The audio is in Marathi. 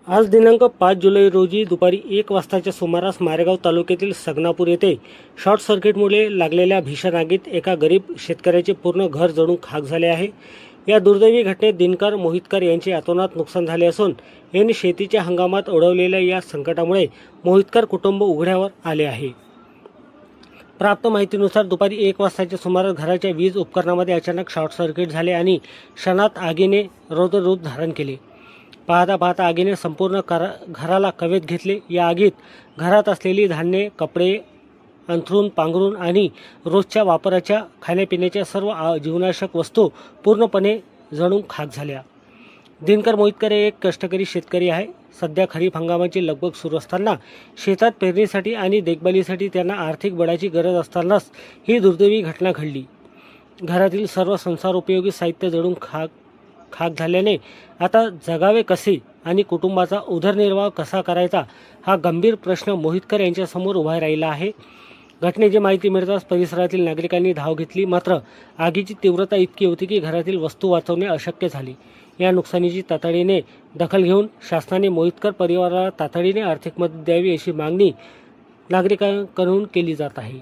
आज दिनांक 5 जुलै रोजी दुपारी 1 वाजताच्या सुमारास मारेगाव तालुक्यातील सगनापूर येथे शॉर्ट सर्किटमुळे लागलेल्या भीषण आगीत एका गरीब शेतकऱ्याचे पूर्ण घर जळून खाक झाले आहे। या दुर्दैवी घटनेत दिनकर मोहितकर यांचे अतोनात नुकसान झाले असून यांनी शेतीच्या हंगामात ओढवलेल्या या संकटामुळे मोहितकर कुटुंब उघड्यावर आले आहे। प्राप्त माहितीनुसार दुपारी 1 वाजताच्या सुमारास घराच्या वीज उपकरणामध्ये अचानक शॉर्ट सर्किट झाले आणि क्षणात आगीने रौद्ररूप धारण केले। पाहता आगीने संपूर्ण घराला कवेत घेतले। या आगीत घरात असलेली धान्य, कपडे, अंथरूण, पांघरूण आणि रोजच्या वापराच्या खाण्यापिण्याच्या सर्व जीवनावश्यक वस्तू पूर्णपणे जळून खाक झाल्या। दिनकर मोहितकर हे एक कष्टकरी शेतकरी आहे। सध्या खरीप हंगामाची लगबग सुरू असताना शेतात पेरणीसाठी आणि देखभालीसाठी त्यांना आर्थिक बळाची गरज असतानाच ही दुर्दैवी घटना घडली। घरातील सर्व संसारोपयोगी साहित्य जळून खाक झाल्याने आता जगावे कसे आणि कुटुंबाचा उदरनिर्वाह कसा करायचा हा गंभीर प्रश्न मोहितकर यांच्यासमोर उभा राहिला आहे। घटनेची माहिती मिळताच परिसरातील नागरिकांनी धाव घेतली, मात्र आगीची तीव्रता इतकी होती की घरातील वस्तू वाचवणे अशक्य झाले। या नुकसानीची तातडीने दखल घेऊन शासनाने मोहितकर परिवाराला तातडीने आर्थिक मदत द्यावी अशी मागणी नागरिकांकडून केली जात आहे।